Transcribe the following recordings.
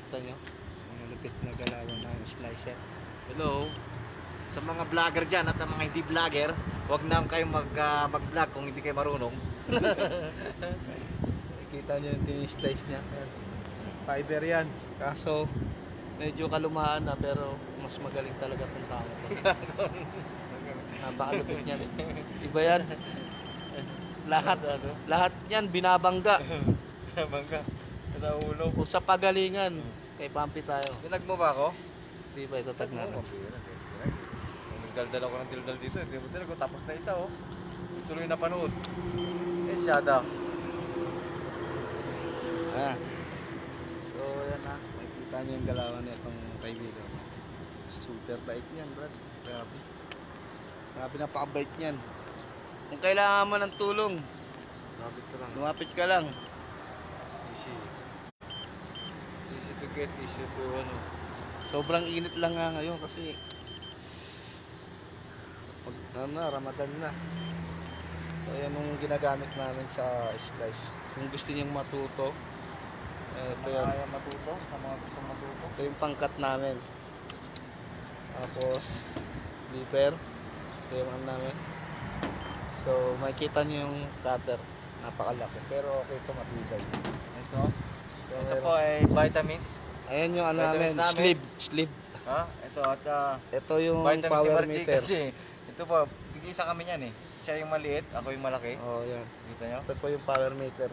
Nakita nyo? Ang malupit na galawan ng slicer. Hello. Sa mga vlogger dyan at ang mga hindi vlogger, huwag na kayong mag-vlog kung hindi kayo marunong. Nakikita nyo yung tini-slice niya. Fiber yan. Kaso medyo kalumaan na, pero mas magaling talaga kung tao. Napakalupit niyan. Iba yan. Lahat yan binabangga. Bangga. Sa ulo. Kung sa pagalingan, kay Pampi tayo. Tinag mo ba ako? Di ba ito tag natin? Nagdaldal ako ng tildal dito. Hindi mo tinag ko. Tapos na isa, oh. Tuloy na panood. Eh, shada. Ah. So, yan na. Makikita nyo yung galawan nitong kaibigan. Super bait niyan, brad. Grabe. Grabe, napakabait niyan. Kung kailangan mo ng tulong, Lapit ka lang. lumapit ka lang. Easy. Easy to get, easy to ano. Sobrang init lang nga ngayon kasi pag Ramadan na. So, yan yung ginagamit namin sa slice. Kung gusto niyong matuto, ito yan. Kaya matuto, sa mga gustong matuto. Ito yung pangkat namin. Tapos, flipper. Ito yung ano namin. So, makikita niyo yung cutter. Napakalaki. Pero okay ito, matibay. Ito. So, Ito po ay vitamins. ayan yung ano namin, Vitamins namin. sleeve. Ha? Ito at Ito yung vitamins ni power Margie meter. kasi ito po, tig-isa kami niyan eh. Siya yung maliit, ako yung malaki. Oh, yan. Dito nyo? Ito po yung power meter.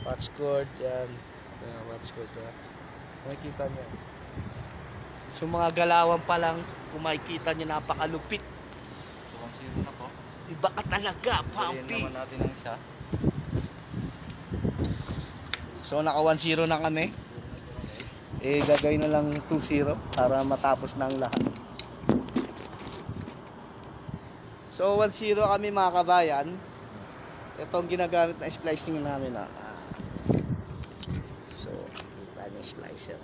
Watch cord, yan. Yan, watch cord. Yan. Makikita niyo. So, mga galawan pa lang, kung makikita niyo, napakalupit. So, kung sino na po. Iba ka talaga, Dalihan Pampi. naman natin ang isa. So, naka 1-0 na kami. Gagawin na lang 2-0 para matapos na ang lahat. So, 1-0 kami mga kabayan. Ito ang ginagamit na splicing namin. So, kita nyo yung slicer.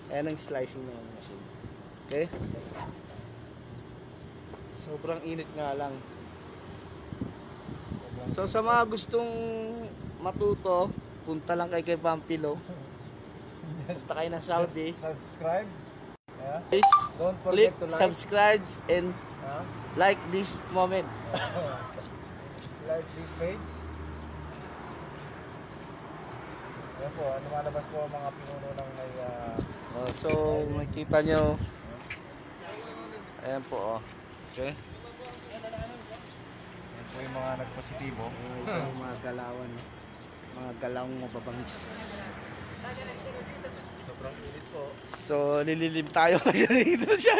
Ayan ang slicing na yung machine. Okay? Sobrang init nga lang. So, sa mga gustong matuto, punta lang kay Pampilo. Punta kayo ng Saudi. Subscribe. Yeah. Please Don't click forget to like. subscribe and Huh? like this moment. Like this page. Yan po, lumalabas po ang mga pinuno ng may So, makikita nyo. Ayan po, oh. Okay? yan po yung mga nagpositibo. Ito yung mga galawan. Mga galawang mababangis. Sobrang init po. So, nililim tayo kasi dito siya.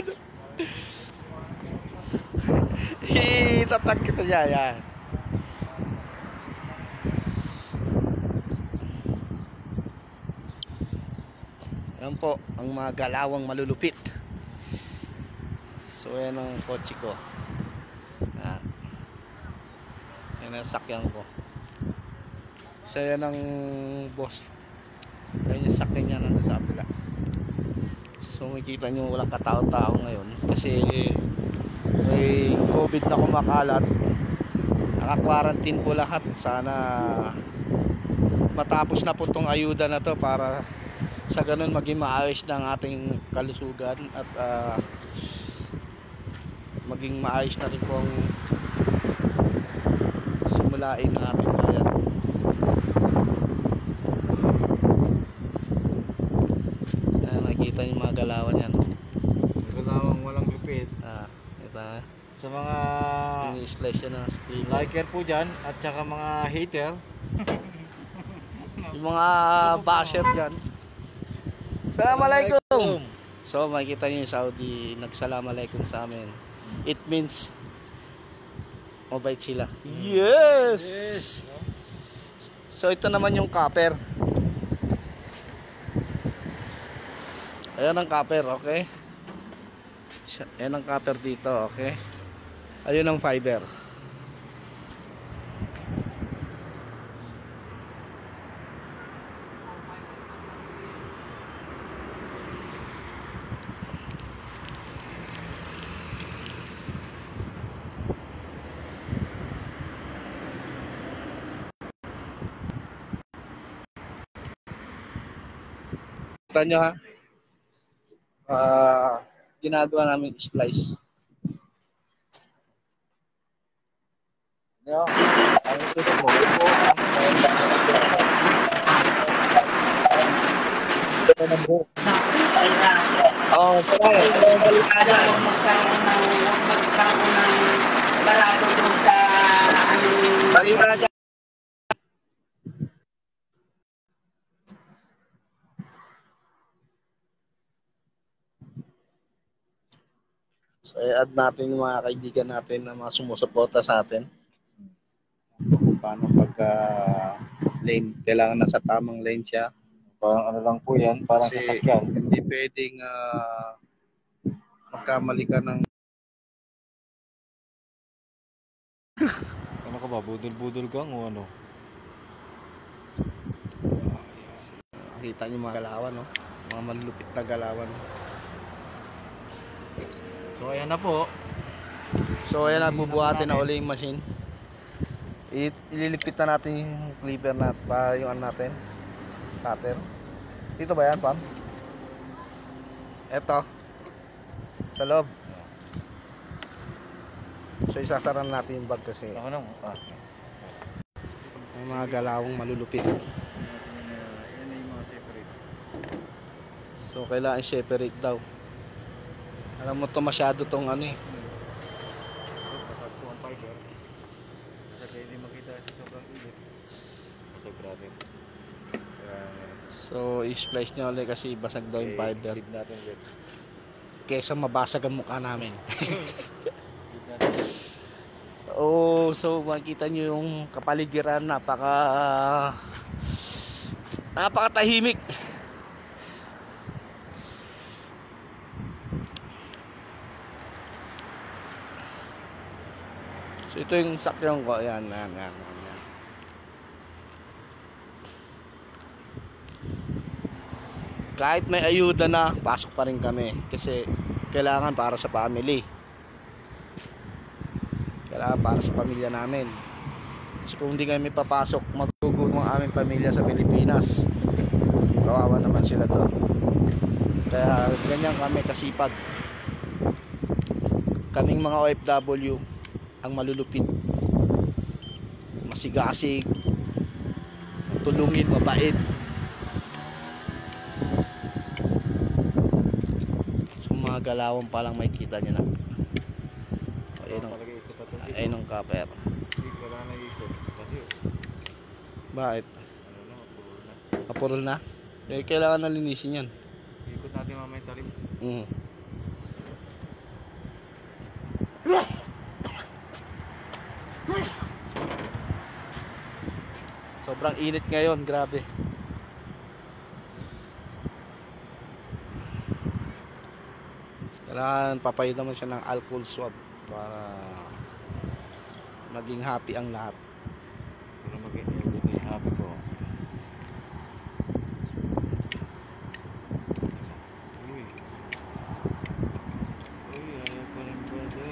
Itatag kita niya, yan. Yan po, ang mga galawang malulupit. So, yan ang kotse ko. Yan ang sakyan ko. So, yan ang boss. Yan yung sakyan niya nandun sa apila. So, makikita nyo walang katao-tao ngayon. Kasi may COVID na kumakalat. Naka-quarantine po lahat. Sana matapos na po itong ayuda na to para sa ganun maging maayos ng ating kalusugan at maging maayos na rin po ang simulain ng ating bayan. Ayan, nakikita yung mga galawan yan. Galawang walang lupit. Ito na. Sa mga Ini-slice yan ng screen. liker po dyan at saka mga hater. Yung mga basher dyan. Assalamualaikum. So makikita niyo yung Saudi nagsalamualaikum sa amin. It means mabait sila. Yes. So ito naman yung copper. Ayan ang copper, okay? Ayan ang copper dito, okay? Ayun ang fiber. Kita nyo ha. Ginagawa namin splice. Yeah. Ang ito mo, ito ang Oo, so, i-add natin yung mga kaibigan natin na mga sumusuporta sa atin. Kung paano pagka lane, kailangan nasa tamang lane siya. parang ano lang po yan, parang Kasi sasakyan. hindi pwedeng magkamali ka ng Ano ka ba, budol-budol kang o ano? kita nyo mga galawan, no? Mga malulupit na galawan. So ayan na po. So ayan na, bubuhatin na uli yung machine. Ililipit na natin yung clipper natin para yung ano natin, cutter. Dito ba yan, Pam? Eto sa loob. So isasara natin yung bag kasi Ako na. may mga galawang malulupit. Yan na yung mga separate. So kailangan separate daw. Alam mo to, masyado tong ano eh. Pasag po ang fiber. Kasi kaya hindi makita sa sobrang init. Pasag grabe. So i-splice nyo ulit kasi basag daw yung fiber. Leave natin ulit. Kesa mabasag ang mukha namin. Leave natin ulit. Oh, so makita nyo yung kapaligiran, napakatahimik. So ito yung sakyan ko, ayan. Kahit may ayuda na, pasok pa rin kami kasi kailangan para sa family. Kailangan para sa pamilya namin. Kasi kung hindi kami papasok, magugutom ang aming pamilya sa Pilipinas. Kawawa naman sila doon. Kaya ganyan kami kasipag. Kaming mga OFW ang malulupit, masigasig, tulungin, mabait. So mga galawang pa lang may kita nyo na. Ayun ang copper. Hindi ko lang nag-ikot. Kasi Bakit? ano na, puro na. Mapurol na? Eh, kailangan na linisin yan. Ikot natin mamaya talim. Sobrang init ngayon, grabe. Kailangan papayad naman siya ng alcohol swab para maging happy ang lahat. Pero mag-i-everyday happy ko. Uy. Uy, ayaw pa rin brother.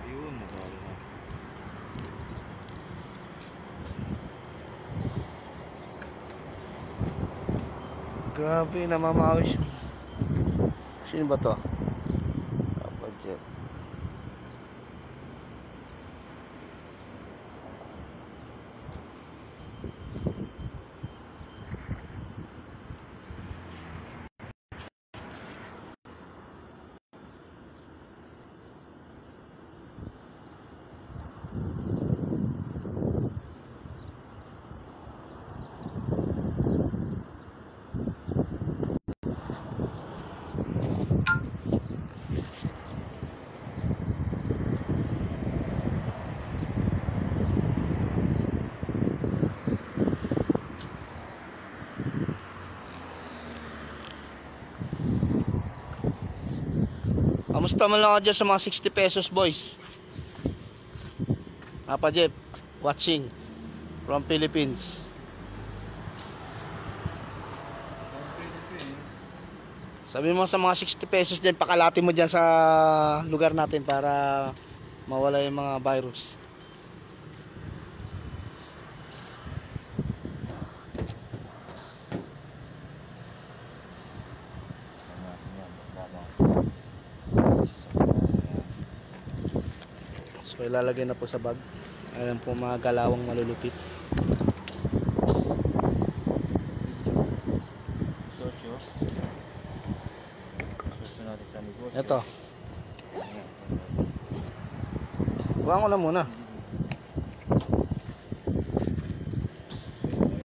Ayun, natalo na. Grabe, namamawis. Sino ba to? Budget. Kamusta man lang ako dyan sa mga 60 pesos boys? Apa Jeff, watching from Philippines. Sabi mo sa mga 60 pesos dyan, pakalati mo dyan sa lugar natin para mawala yung mga virus. So ilalagay na po sa bag. Ayan po mga galawang malulupit. Sosyo. Sosyo natin sa negosyo. Ito. Buwan ko na muna.